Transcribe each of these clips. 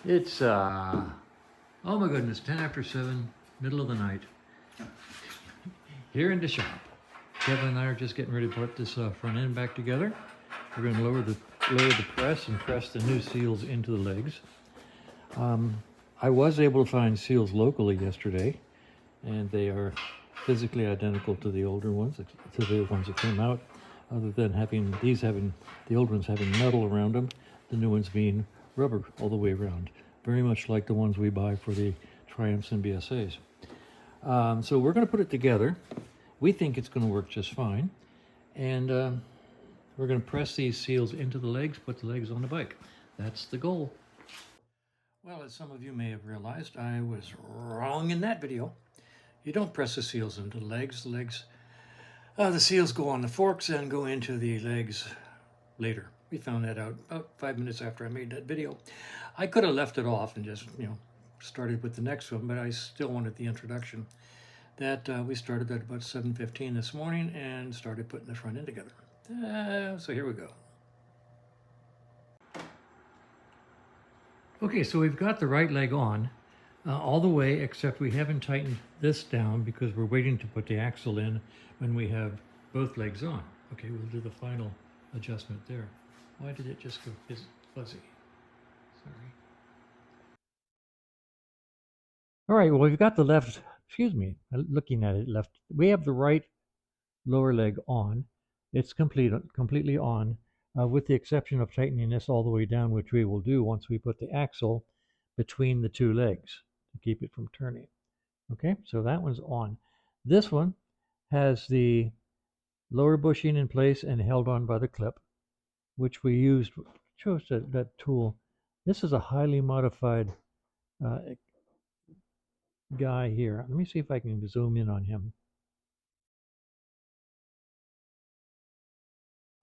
It's, oh my goodness, 10 after 7, middle of the night. Here in the shop. Kevin and I are just getting ready to put this front end back together. We're going to lower the press and press the new seals into the legs. I was able to find seals locally yesterday, and they are physically identical to the older ones, to the ones that came out, other than the old ones having metal around them, the new ones being rubber all the way around, very much like the ones we buy for the Triumphs and BSAs. So we're going to put it together. We think it's going to work just fine, and we're going to press these seals into the legs, put the legs on the bike. That's the goal. Well, as some of you may have realized, I was wrong in that video. You don't press the seals into the legs. The seals go on the forks and go into the legs later. We found that out about 5 minutes after I made that video. I could have left it off and just, started with the next one, but I still wanted the introduction. That we started at about 7:15 this morning and started putting the front end together. So here we go. Okay, so we've got the right leg on all the way, except we haven't tightened this down because we're waiting to put the axle in when we have both legs on. Okay, we'll do the final adjustment there. Why did it just go fuzzy? Sorry. All right, well, we've got the left, looking at it left. We have the right lower leg on. It's completely on, with the exception of tightening this all the way down, which we will do once we put the axle between the two legs to keep it from turning. Okay, so that one's on. This one has the lower bushing in place and held on by the clip, which we used, chose that tool. This is a highly modified guy here. Let me see if I can zoom in on him.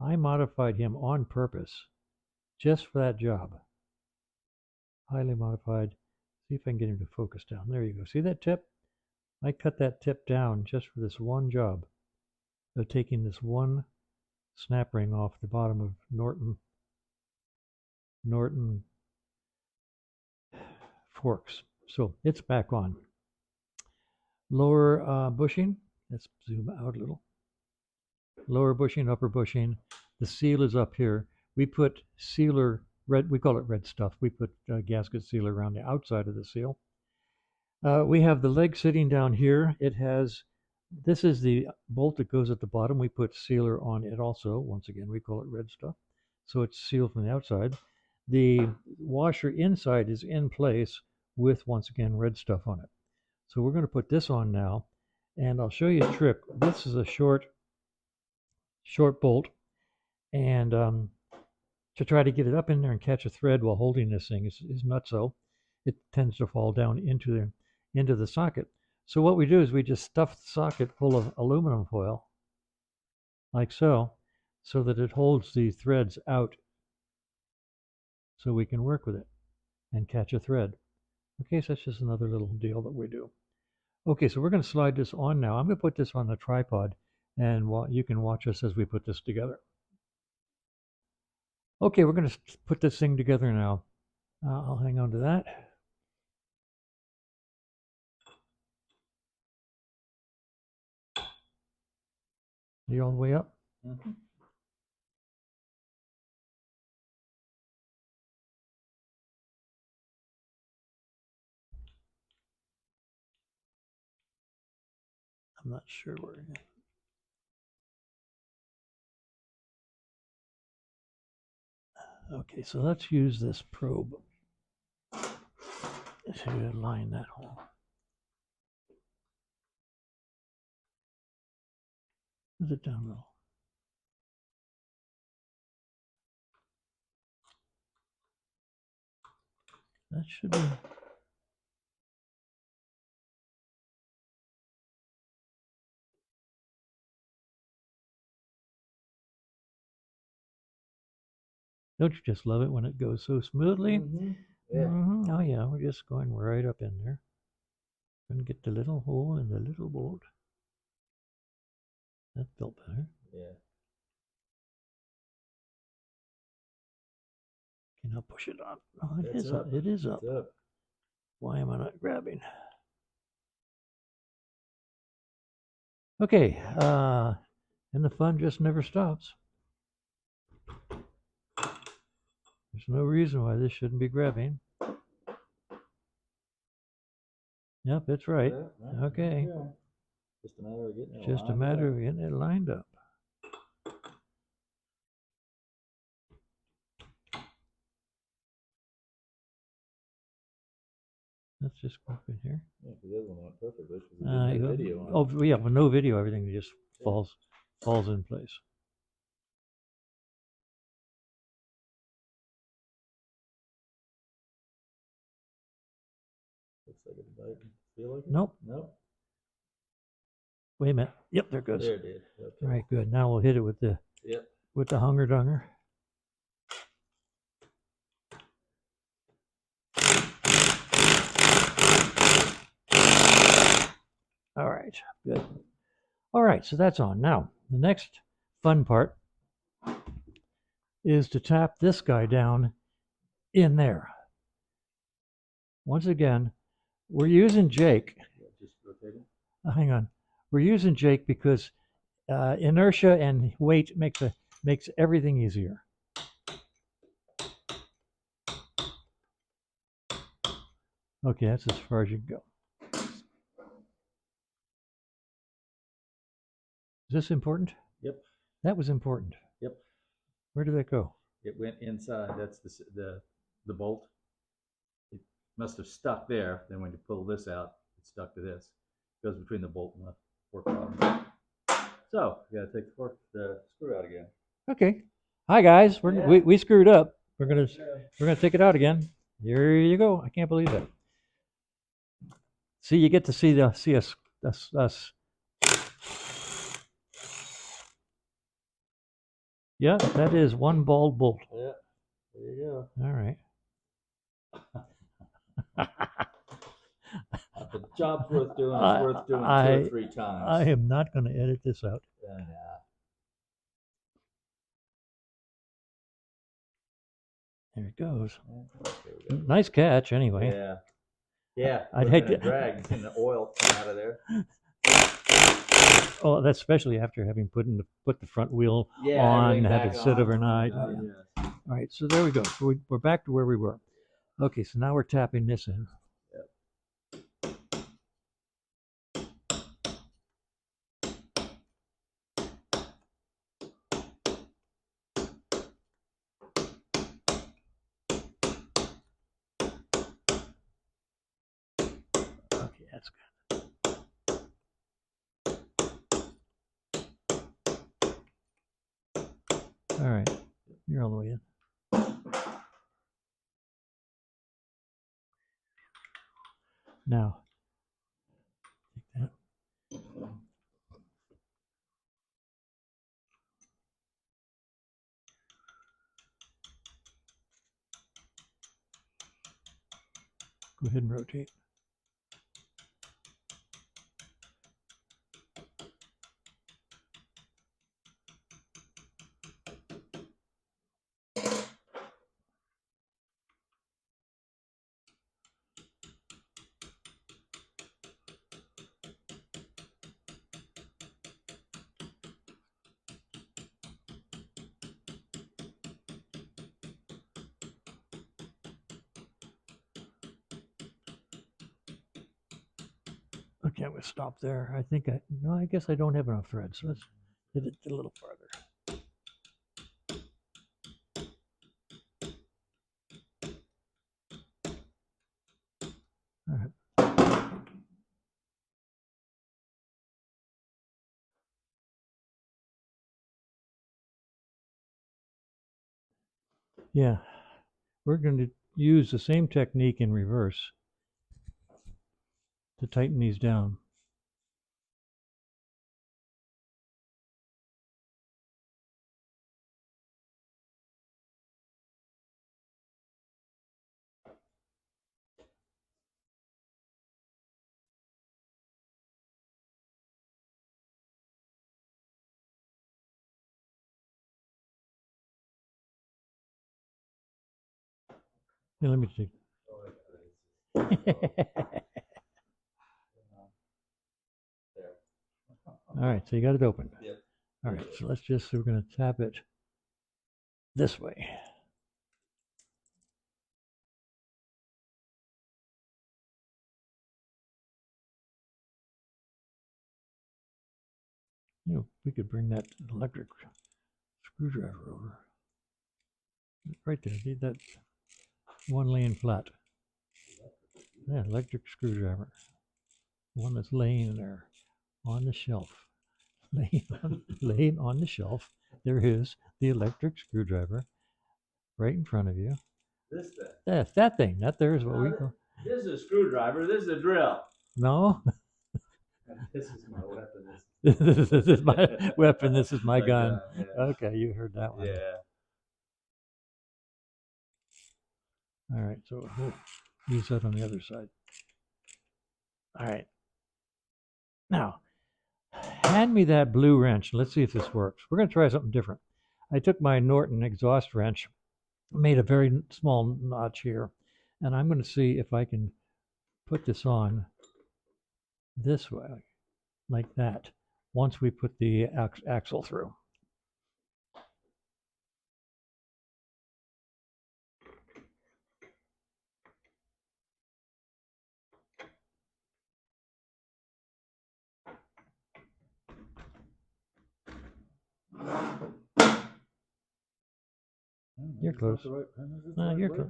I modified him on purpose, just for that job. Highly modified. See if I can get him to focus down. There you go. See that tip? I cut that tip down just for this one job. So taking this one snap ring off the bottom of Norton forks. So it's back on. Lower bushing. Let's zoom out a little. Lower bushing, upper bushing. The seal is up here. We put sealer, red, we call it red stuff. We put gasket sealer around the outside of the seal. We have the leg sitting down here. This is the bolt that goes at the bottom. We put sealer on it also. Once again, we call it red stuff. So it's sealed from the outside. The washer inside is in place with, once again, red stuff on it. So we're going to put this on now, and I'll show you a trick. This is a short bolt, and to try to get it up in there and catch a thread while holding this thing is nutso. It tends to fall down into the socket. So what we do is we just stuff the socket full of aluminum foil, like so that it holds the threads out so we can work with it and catch a thread. Okay, so that's just another little deal that we do. Okay, so we're going to slide this on now. I'm going to put this on the tripod, and you can watch us as we put this together. Okay, we're going to put this thing together now. I'll hang on to that. Are you all the way up? Mm-hmm. I'm not sure where. Okay, so let's use this probe to line that hole. Is it down low? That should be. Don't you just love it when it goes so smoothly? Mm-hmm. Yeah. Mm-hmm. Oh yeah, we're just going right up in there. Gonna get the little hole in the little bolt. That felt better. Yeah. now push it up. Oh, it It's is up. It is up. It's up. Why am I not grabbing? Okay, and the fun just never stops. There's no reason why this shouldn't be grabbing. Yep, it's right. Yeah, Okay. Just a matter of getting it Just a lined matter up. of getting it lined up. Let's just go up in here. Yeah, because the other one went perfectly. Because it didn't have video on it. Oh, yeah, with no video, everything just falls in place. Looks like it might feel like it. Nope. Nope. Wait a minute. Yep, there it goes. There it did. Okay. All right, good. Now we'll hit it with the hunger dunger. All right, good. All right, so that's on. Now, the next fun part is to tap this guy down in there. Once again, we're using Jake. Just rotating. Hang on. We're using Jake because inertia and weight makes everything easier. Okay, that's as far as you can go. Is this important? Yep. That was important. Yep. Where did that go? It went inside. That's the bolt. It must have stuck there. Then when you pull this out, it stuck to this. It goes between the bolt and the fork bottom. So you got to take the screw out again. Okay. Hi guys. We screwed up. We're gonna take it out again. Here you go. I can't believe that. See, you get to see us. Yeah, that is one bald bolt. Yeah. There you go. All right. The job's worth doing. It's worth doing 2 or 3 times. I am not going to edit this out. There it goes. Nice catch, anyway. Yeah. Yeah. I'd hate to drag and the oil come out of there. Oh, that's especially after having put the front wheel on, had it sit overnight. Yeah. All right, so there we go. So we're back to where we were. Okay, so now we're tapping this in. Okay, that's good. All right, you're all the way in. Now, take that. Go ahead and rotate. Okay, I'm going to stop there. I guess I don't have enough thread, so let's hit it a little farther. All right. Yeah, we're going to use the same technique in reverse to tighten these down. Here, let me take. All right, so you got it open. Yep. All right, so let's just, we're going to tap it this way. You know, we could bring that electric screwdriver over. Right there, need that one laying flat. Yeah, electric screwdriver. One that's laying there on the shelf. Laying on the shelf. There is the electric screwdriver right in front of you. This thing. That's that thing. That there is what we call. This is a screwdriver. This is a drill. No. This is my weapon. This is my weapon. This is my gun. Yeah. Okay, you heard that one. Yeah. All right, so we'll use that on the other side. All right. Now, hand me that blue wrench. Let's see if this works. We're going to try something different. I took my Norton exhaust wrench, made a very small notch here, and I'm going to see if I can put this on this way, like that, once we put the axle through. You're close. No, you're close.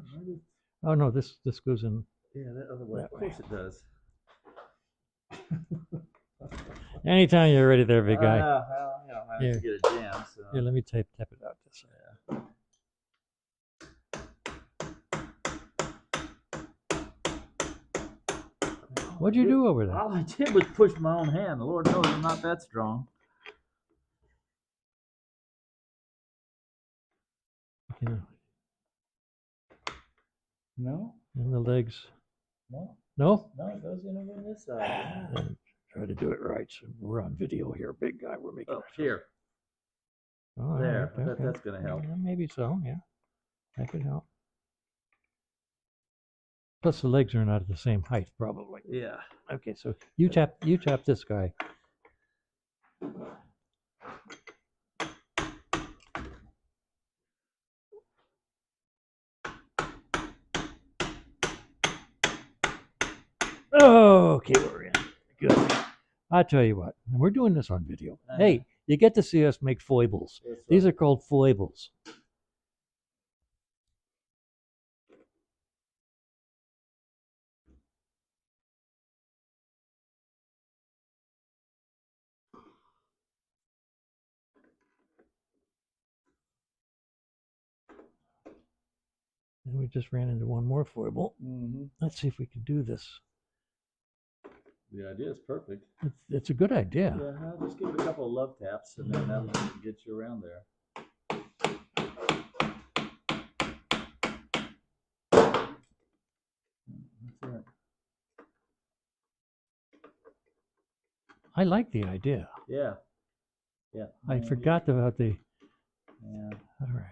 Oh no, this goes in. Yeah, that other way. Of course it does. Anytime you're ready there, big guy. Well, you know, I have to get a jam. So. Here, let me tap it out this way. What'd you do over there? All I did was push my own hand. The Lord knows I'm not that strong. Yeah. No? And the legs. No? No? No, it goes in over this side. Try to do it right. So we're on video here, big guy. We're making it here. Oh, there. Right, I bet that's going to help. Maybe so, yeah. That could help. Plus the legs are not at the same height, probably. Yeah. Okay, so you tap this guy. Okay, we're in. Good. I tell you what, we're doing this on video. Hey, you get to see us make foibles. Right. These are called foibles. And we just ran into one more foible. Mm-hmm. Let's see if we can do this. The idea is perfect. It's a good idea. Yeah, I'll just give it a couple of love taps, and then that will get you around there. That's it. I like the idea. Yeah. Yeah. I forgot about the. Yeah. All right.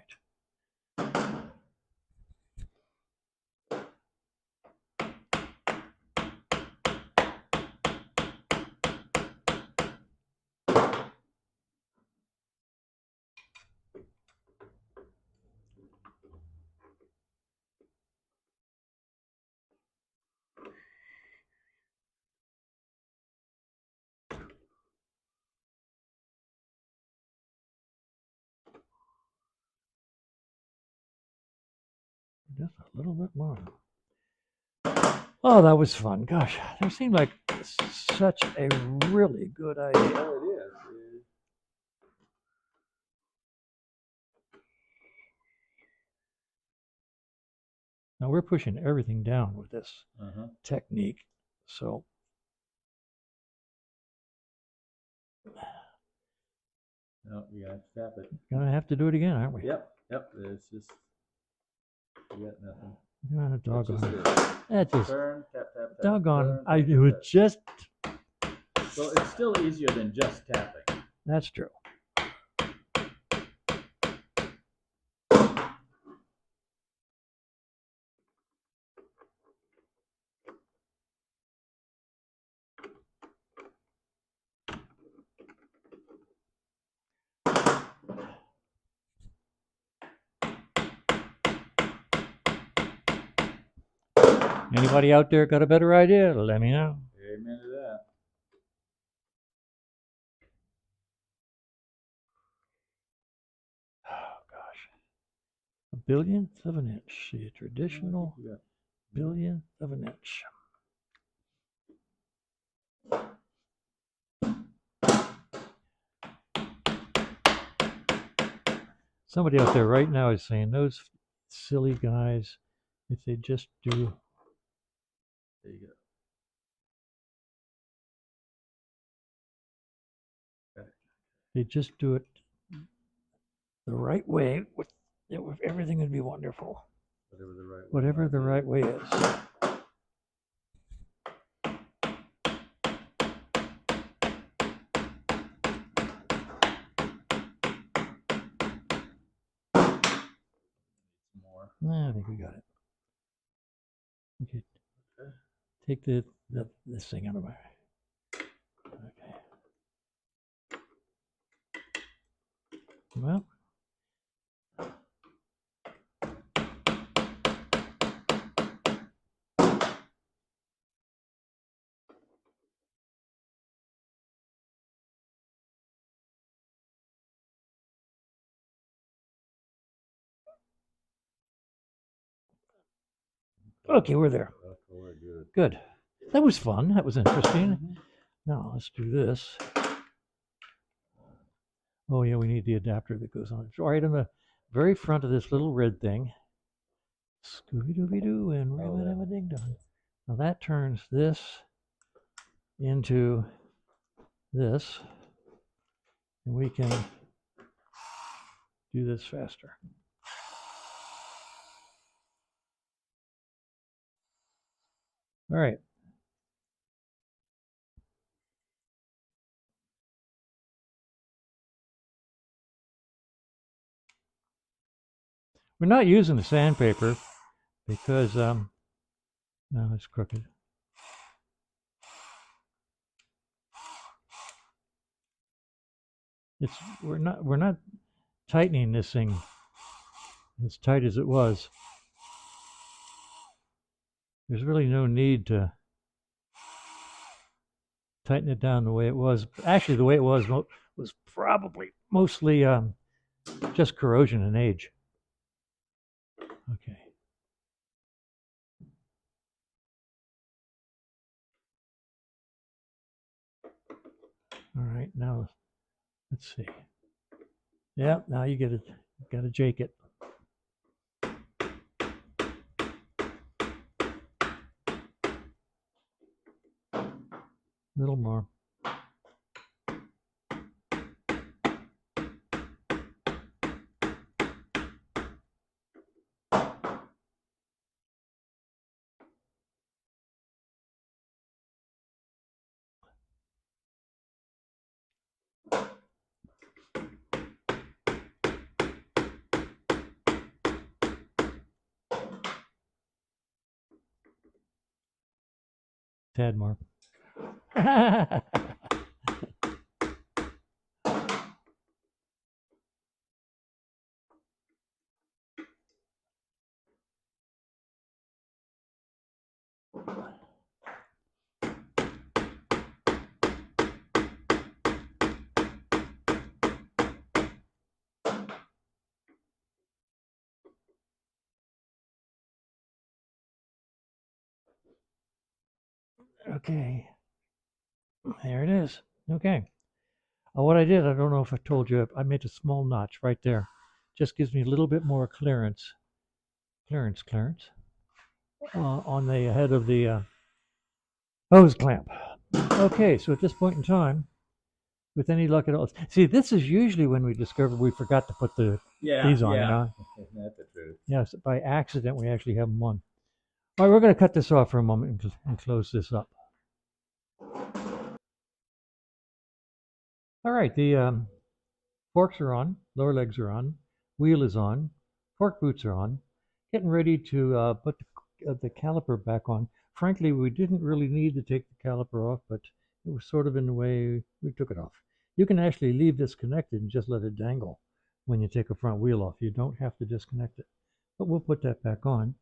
Just a little bit more. Oh, that was fun. Gosh, that seemed like such a really good idea. Oh, it is. Now we're pushing everything down with this technique. So no, you gotta tap it. Gonna have to do it again, aren't we? Yep. It's just you got nothing. Yeah, doggone it. That just Turn, tap, tap, tap. doggone. Turn, It was just. So it's still easier than just tapping. That's true. Anybody out there got a better idea? Let me know. Amen to that. Oh gosh, a billionth of an inch. See, a traditional billionth of an inch. Somebody out there right now is saying those silly guys, if they just do. There you go. They just do it the right way, everything would be wonderful. Whatever the right way. Whatever the right way is. More. I think we got it. Okay. Take this thing out of my. Okay. Well. Okay, we're there. Good. That was fun. That was interesting. Mhm. Now let's do this. Oh yeah, we need the adapter that goes on. It's right in the very front of this little red thing. Scooby Dooby Doo and Rim Ding Dong. Now that turns this into this, and we can do this faster. All right. We're not using the sandpaper because no, it's crooked. We're not tightening this thing as tight as it was. There's really no need to tighten it down the way it was. Actually, the way it was probably mostly just corrosion and age. Okay. All right, now let's see. Yeah, now you get it. You got to jake it. A little more. Tad more. Okay. There it is. Okay. What I did, I don't know if I told you, I made a small notch right there. Just gives me a little bit more clearance on the head of the hose clamp. Okay, so at this point in time, with any luck at all, see, this is usually when we discover we forgot to put these on. You know? That's the truth. Yes, by accident we actually have them on. All right, we're going to cut this off for a moment and close this up. All right, the forks are on, lower legs are on, wheel is on, fork boots are on. Getting ready to put the caliper back on. Frankly, we didn't really need to take the caliper off, but it was sort of in the way we took it off. You can actually leave this connected and just let it dangle when you take a front wheel off. You don't have to disconnect it. But we'll put that back on.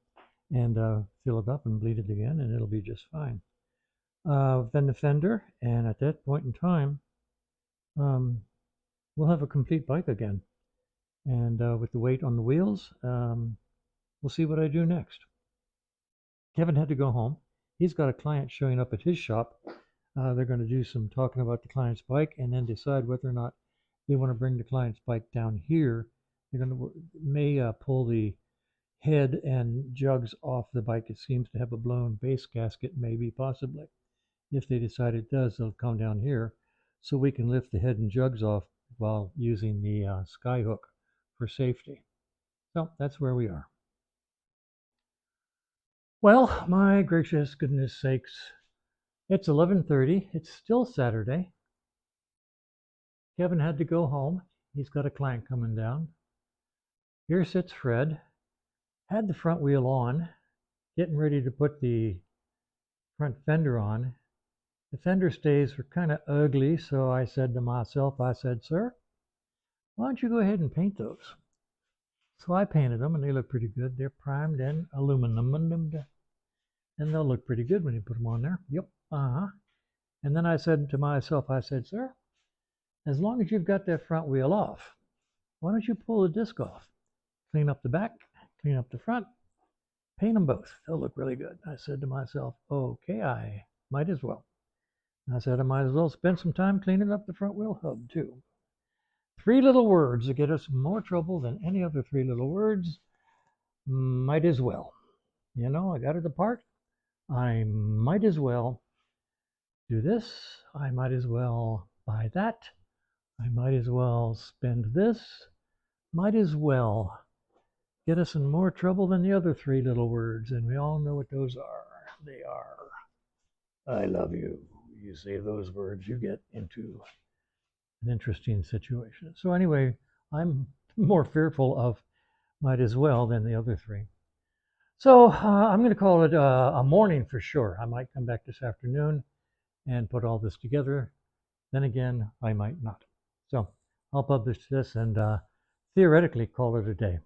and fill it up and bleed it again, and it'll be just fine. Then the fender, and at that point in time, um, we'll have a complete bike again. And with the weight on the wheels, we'll see what I do next. Kevin had to go home. He's got a client showing up at his shop. They're going to do some talking about the client's bike and then decide whether or not they want to bring the client's bike down here. They're going to may pull the head and jugs off the bike. It seems to have a blown base gasket, maybe, possibly. If they decide it does, they'll come down here so we can lift the head and jugs off while using the sky hook for safety. So that's where we are. Well, my gracious goodness sakes, it's 11:30. It's still Saturday. Kevin had to go home. He's got a client coming down. Here sits Fred, had the front wheel on, getting ready to put the front fender on. The fender stays were kind of ugly, so I said to myself, I said, sir, why don't you go ahead and paint those? So I painted them, and they look pretty good. They're primed and aluminum, and they'll look pretty good when you put them on there. Yep, uh-huh. And then I said to myself, I said, sir, as long as you've got that front wheel off, why don't you pull the disc off? Clean up the back, clean up the front, paint them both. They'll look really good. I said to myself, okay, I might as well. I said I might as well spend some time cleaning up the front wheel hub too. Three little words that get us more trouble than any other three little words. Might as well. You know, I got it apart. I might as well do this. I might as well buy that. I might as well spend this. Might as well get us in more trouble than the other three little words, and we all know what those are. They are, I love you. You say those words, you get into an interesting situation. So anyway, I'm more fearful of might as well than the other three. So I'm going to call it a morning for sure. I might come back this afternoon and put all this together. Then again, I might not. So I'll publish this and theoretically call it a day.